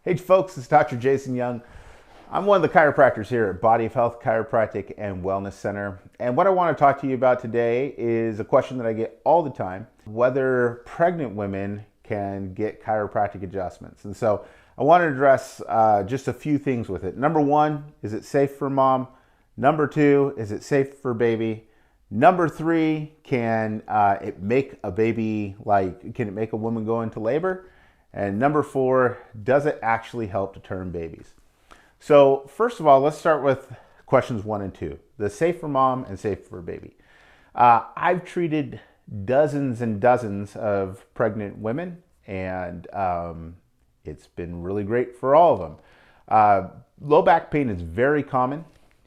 Hey folks, it's Dr. Jason Young. I'm one of the chiropractors here at Body of Health Chiropractic and Wellness Center. And what I want to talk to you about today is a question that I get all the time, whether pregnant women can get chiropractic adjustments. And so I want to address just a few things with it. Number one, is it safe for mom? Number two, is it safe for baby? Number three, can it make a baby, can it make a woman go into labor? And number four, does it actually help to turn babies? So first of all, let's start with questions one and two, the safe for mom and safe for baby. I've treated dozens and dozens of pregnant women, and it's been really great for all of them. Low back pain is very common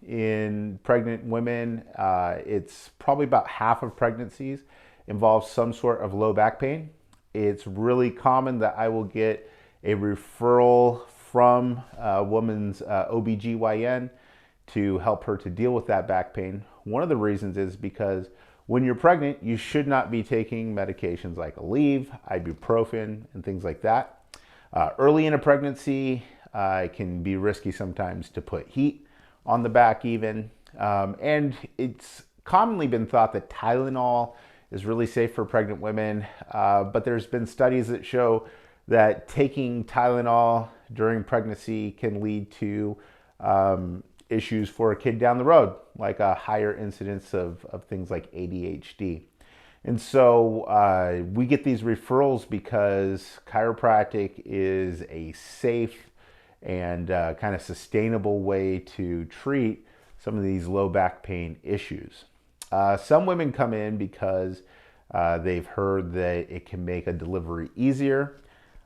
in pregnant women. It's probably about half of pregnancies involve some sort of low back pain. It's really common that I will get a referral from a woman's OBGYN to help her to deal with that back pain. One of the reasons is because when you're pregnant, you should not be taking medications like Aleve, ibuprofen, and things like that. Early in a pregnancy, it can be risky sometimes to put heat on the back even. And it's commonly been thought that Tylenol is really safe for pregnant women, but there's been studies that show that taking Tylenol during pregnancy can lead to issues for a kid down the road, like a higher incidence of things like ADHD. And so we get these referrals because chiropractic is a safe and kind of sustainable way to treat some of these low back pain issues. Some women come in because they've heard that it can make a delivery easier.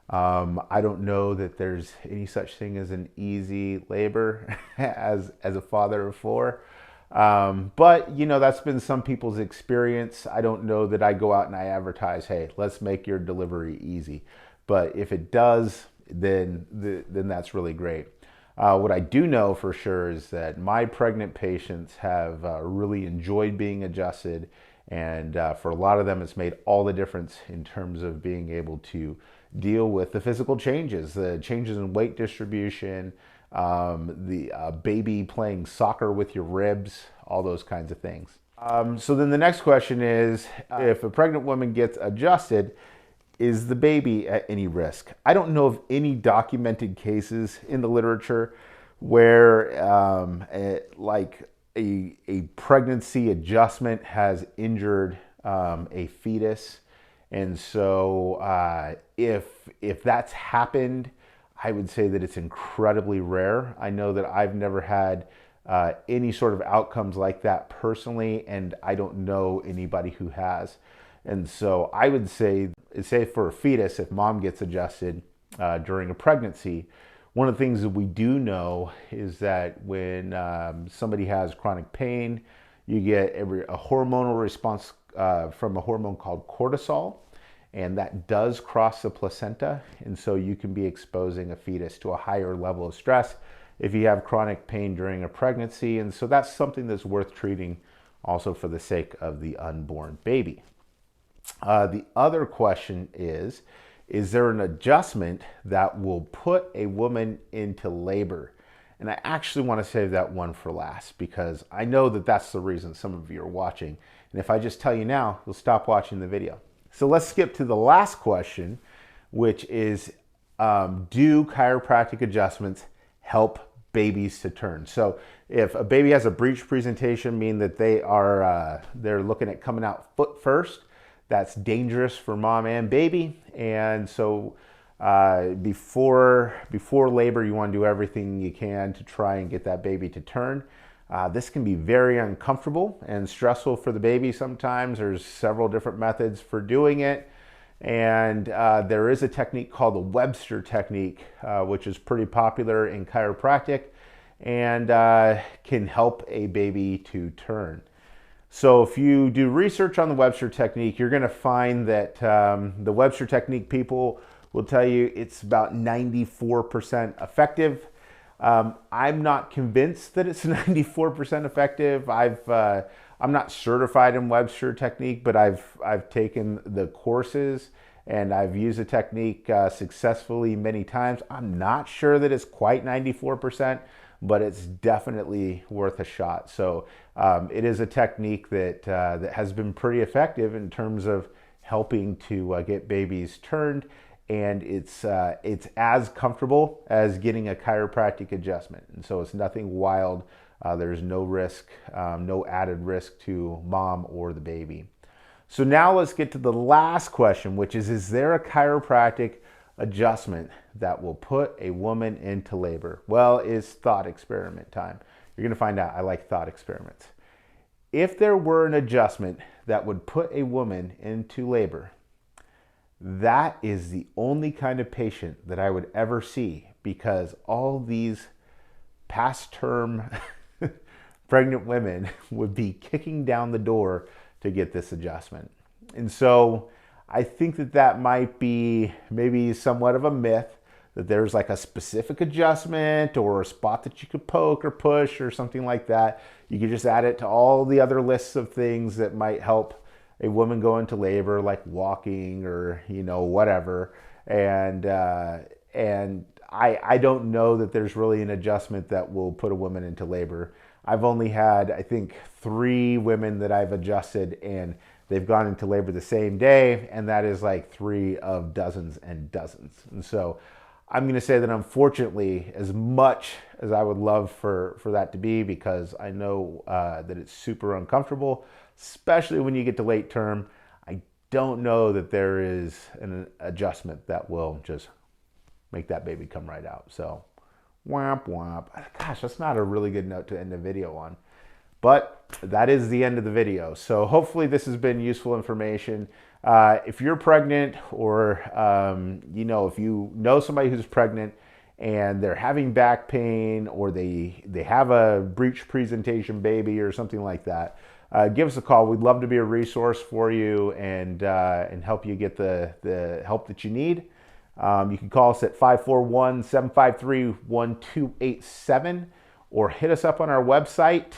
I don't know that there's any such thing as an easy labor as a father of four. But, you know, that's been some people's experience. I don't know that I go out and I advertise, hey, let's make your delivery easy. But if it does, then that's really great. What I do know for sure is that my pregnant patients have really enjoyed being adjusted, and for a lot of them it's made all the difference in terms of being able to deal with the physical changes, the changes in weight distribution, the baby playing soccer with your ribs, all those kinds of things. So then the next question is, if a pregnant woman gets adjusted, is the baby at any risk? I don't know of any documented cases in the literature where a pregnancy adjustment has injured a fetus. And so if that's happened, I would say that it's incredibly rare. I know that I've never had any sort of outcomes like that personally, and I don't know anybody who has. And so I would say it's safe for a fetus if mom gets adjusted during a pregnancy. One of the things that we do know is that when somebody has chronic pain, you get a hormonal response from a hormone called cortisol, and that does cross the placenta. And so you can be exposing a fetus to a higher level of stress if you have chronic pain during a pregnancy. And so that's something that's worth treating also for the sake of the unborn baby. The other question is there an adjustment that will put a woman into labor? And I actually want to save that one for last because I know that that's the reason some of you are watching. And if I just tell you now, you'll stop watching the video. So let's skip to the last question, which is, do chiropractic adjustments help babies to turn? So if a baby has a breech presentation, meaning that they're looking at coming out foot first, that's dangerous for mom and baby. And so before labor, you want to do everything you can to try and get that baby to turn. This can be very uncomfortable and stressful for the baby sometimes. There's several different methods for doing it. And there is a technique called the Webster technique, which is pretty popular in chiropractic and can help a baby to turn. So if you do research on the Webster technique, you're going to find that the Webster technique people will tell you it's about 94% effective. I'm not convinced that it's 94% effective. I'm not certified in Webster technique, but I've taken the courses and I've used the technique successfully many times. I'm not sure that it's quite 94%, but it's definitely worth a shot. So it is a technique that has been pretty effective in terms of helping to get babies turned, and it's as comfortable as getting a chiropractic adjustment. And so it's nothing wild. There's no risk, no added risk to mom or the baby. So now let's get to the last question, which is there a chiropractic adjustment that will put a woman into labor? Well, it's thought experiment time. You're going to find out I like thought experiments. If there were an adjustment that would put a woman into labor, that is the only kind of patient that I would ever see, because all these past term pregnant women would be kicking down the door to get this adjustment. And so I think that might be maybe somewhat of a myth, that there's like a specific adjustment or a spot that you could poke or push or something like that. You could just add it to all the other lists of things that might help a woman go into labor, like walking or, whatever. And I don't know that there's really an adjustment that will put a woman into labor. I've only had, I think, 3 women that I've adjusted, and they've gone into labor the same day, and that is like 3 of dozens and dozens. And so I'm going to say that, unfortunately, as much as I would love for that to be, because I know that it's super uncomfortable, especially when you get to late term, I don't know that there is an adjustment that will just make that baby come right out. So womp womp. Gosh, that's not a really good note to end the video on. But that is the end of the video. So hopefully this has been useful information. If you're pregnant, or if you know somebody who's pregnant and they're having back pain, or they have a breech presentation baby or something like that, give us a call. We'd love to be a resource for you and help you get the help that you need. You can call us at 541-753-1287, or hit us up on our website,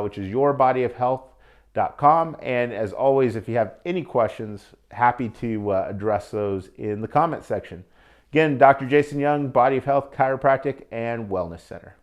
which is yourbodyofhealth.com. And as always, if you have any questions, happy to address those in the comment section. Again, Dr. Jason Young, Body of Health Chiropractic and Wellness Center.